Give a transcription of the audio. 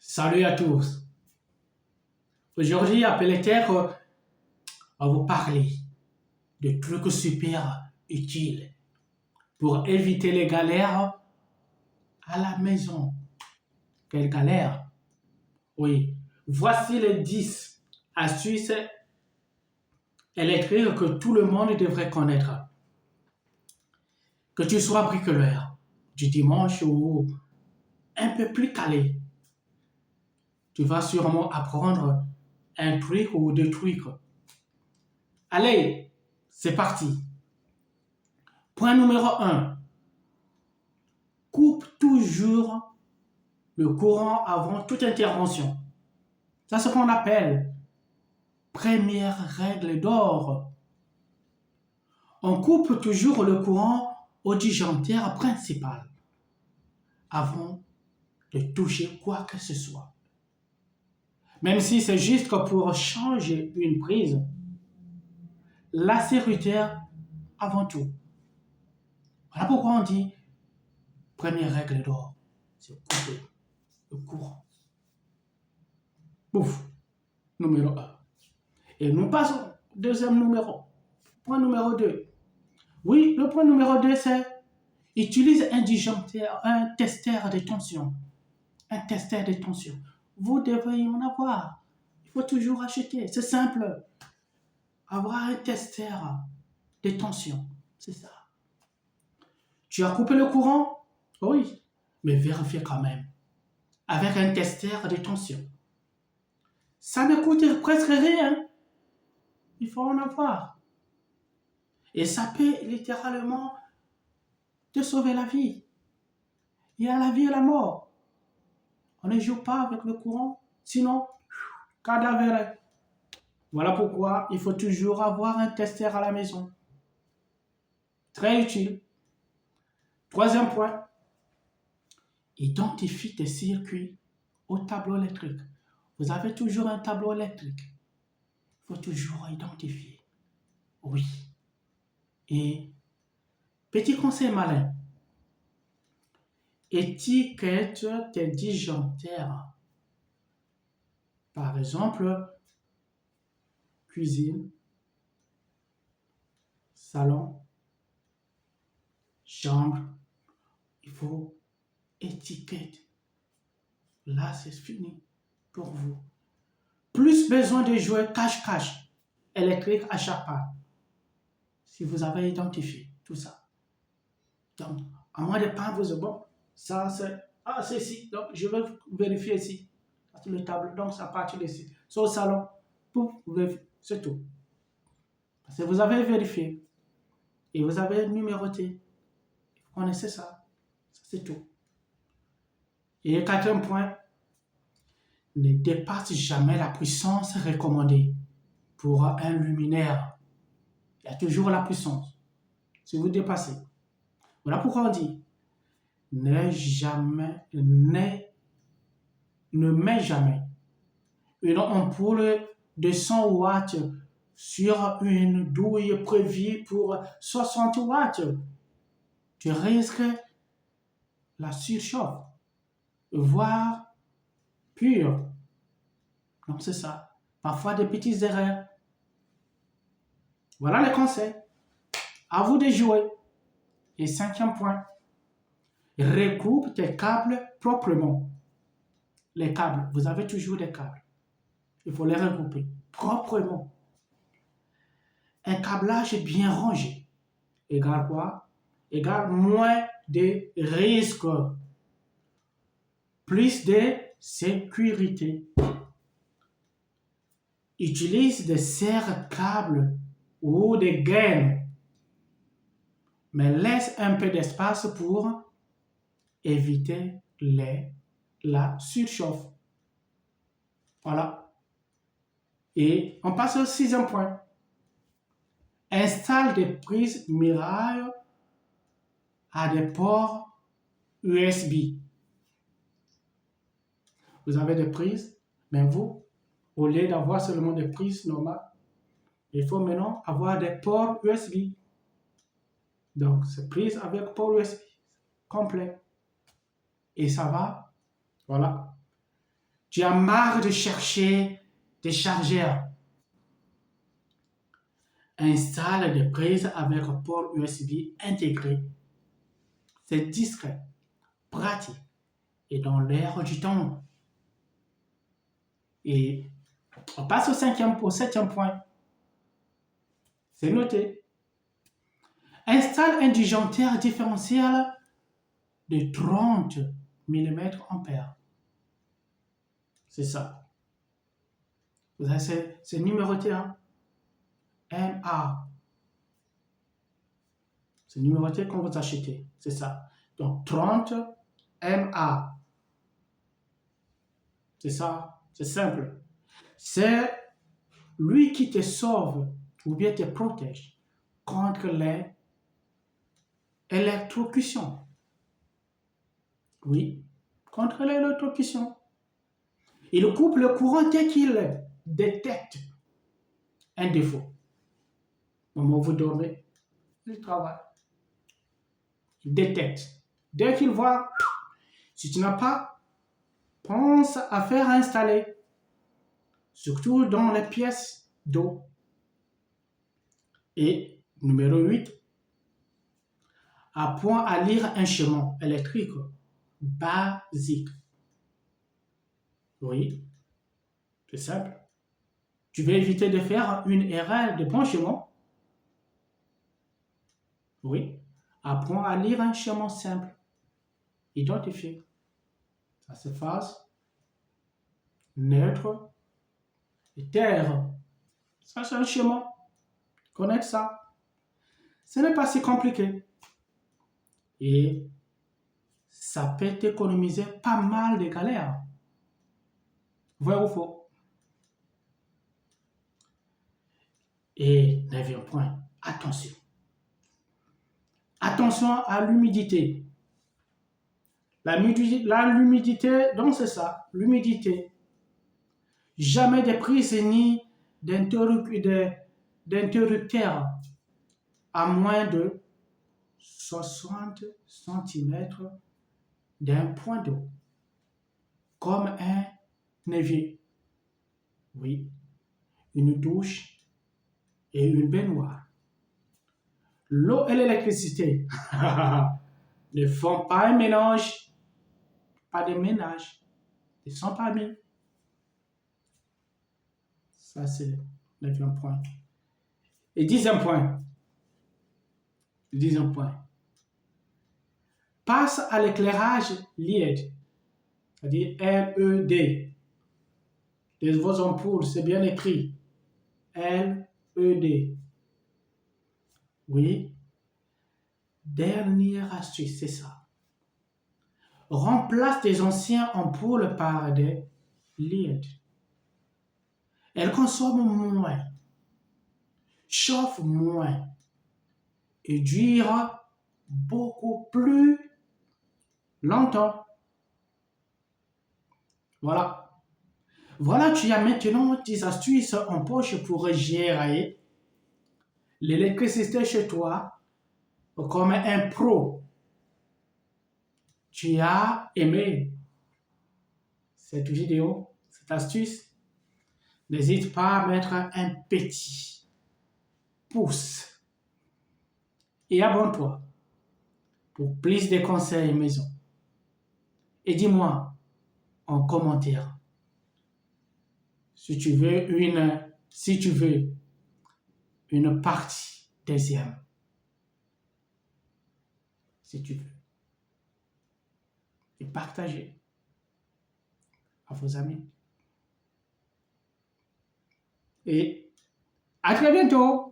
Salut à tous. Aujourd'hui, appelé Terre, on va vous parler de trucs super utiles pour éviter les galères à la maison. Quelle galère? Oui. Voici les 10 astuces électriques que tout le monde devrait connaître. Que tu sois bricoleur du dimanche ou un peu plus calé, tu vas sûrement apprendre un truc ou deux trucs. Allez, c'est parti. Point numéro un. Coupe toujours le courant avant toute intervention. C'est ce qu'on appelle première règle d'or. On coupe toujours le courant au disjoncteur principal avant de toucher quoi que ce soit. Même si c'est juste que pour changer une prise, la sécurité avant tout. Voilà pourquoi on dit première règle d'or, c'est couper le courant. Ouf, numéro 1. Et nous passons au deuxième numéro. Point numéro 2. Oui, le point numéro 2, c'est utilise un disjoncteur, un testeur de tension. Un testeur de tension. Vous devez en avoir. Il faut toujours acheter. C'est simple. Avoir un testeur de tension. C'est ça. Tu as coupé le courant? Oui. Mais vérifiez quand même. Avec un testeur de tension. Ça ne coûte presque rien. Il faut en avoir. Et ça peut littéralement te sauver la vie. Il y a la vie et la mort. On ne joue pas avec le courant, sinon, cadavre. Voilà pourquoi il faut toujours avoir un testeur à la maison. Très utile. Troisième point, identifie tes circuits au tableau électrique. Vous avez toujours un tableau électrique. Il faut toujours identifier. Oui. Et petit conseil malin, étiquette tes disjoncteurs. Par exemple, cuisine, salon, chambre. Il faut étiquette. Là, c'est fini pour vous. Plus besoin de jouer cache-cache électrique à chaque pas. Si vous avez identifié tout ça. Donc, à moins de pas vous dire, bon, ça c'est, c'est ici. Donc, je vais vérifier ici. Sur le tableau. Donc, ça part ici. Sur le salon. Pouf, vous vérifiez. C'est tout. Parce que vous avez vérifié. Et vous avez numéroté. Vous connaissez ça. C'est tout. Et quatrième point, ne dépasse jamais la puissance recommandée pour un luminaire. Il y a toujours la puissance. Si vous dépassez. Voilà pourquoi on dit, ne mets jamais une ampoule de 100 watts sur une douille prévue pour 60 watts. Tu risques la surchauffe, voire pure. Donc c'est ça. Parfois des petites erreurs. Voilà les conseils. À vous de jouer. Et cinquième point, recoupe tes câbles proprement. Les câbles, vous avez toujours des câbles. Il faut les recouper proprement. Un câblage bien rangé égale quoi? Égale moins de risques, plus de sécurité. Utilise des serre-câbles ou des gaines, mais laisse un peu d'espace pour éviter la surchauffe. Voilà. Et on passe au sixième point. Installe des prises Mirai à des ports USB. Vous avez des prises, mais vous, au lieu d'avoir seulement des prises normales, il faut maintenant avoir des ports USB. Donc, c'est prise avec port USB complet. Et ça va, voilà. Tu as marre de chercher des chargeurs. Installe des prises avec port USB intégré. C'est discret, pratique et dans l'air du temps. Et on passe au septième point. C'est noté. Installe un disjoncteur différentiel de 30 mm ampères. C'est ça. C'est numéroté, hein? MA. C'est numéroté quand vous achetez. C'est ça. Donc 30 MA. C'est ça. C'est simple. C'est lui qui te sauve ou bien te protège contre l'électrocution. Oui, contre l'électrocution. Il coupe le courant dès qu'il détecte un défaut. Au moment où vous dormez, il travaille. Il détecte. Dès qu'il voit, si tu n'as pas, pense à faire installer. Surtout dans les pièces d'eau. Et numéro 8, apprends à lire un schéma électrique basique. Oui, c'est simple. Tu veux éviter de faire une erreur de branchement? Oui, apprends à lire un schéma simple. Identifié. Ça se phase, neutre et terre. Ça, c'est un schéma. Connaître ça. Ce n'est pas si compliqué. Et ça peut t'économiser pas mal de galères. Vrai ou faux? Et 9e point, attention. Attention à l'humidité. L'humidité, donc c'est ça, l'humidité. Jamais de prise ni d'interrupteur à moins de 60 cm d'un point d'eau, comme un évier. Oui, une douche et une baignoire. L'eau et l'électricité ne font pas un mélange, pas de ménage. Ils sont pas mis. Ça, c'est le 9e point. Et 10e point. 10e point. Passe à l'éclairage LED, c'est-à-dire LED. Les vos ampoules, c'est bien écrit. LED. Oui. Dernière astuce, c'est ça. Remplace tes anciens ampoules par des LED. Elles consomment moins, chauffent moins et durent beaucoup plus longtemps. Voilà. Voilà, tu as maintenant 10 astuces en poche pour gérer l'électricité chez toi comme un pro. Tu as aimé cette vidéo, cette astuce? N'hésite pas à mettre un petit pouce et abonne-toi pour plus de conseils maison. Et dis-moi en commentaire si tu veux une partie deuxième. Si tu veux. Et partagez à vos amis. Et à très bientôt!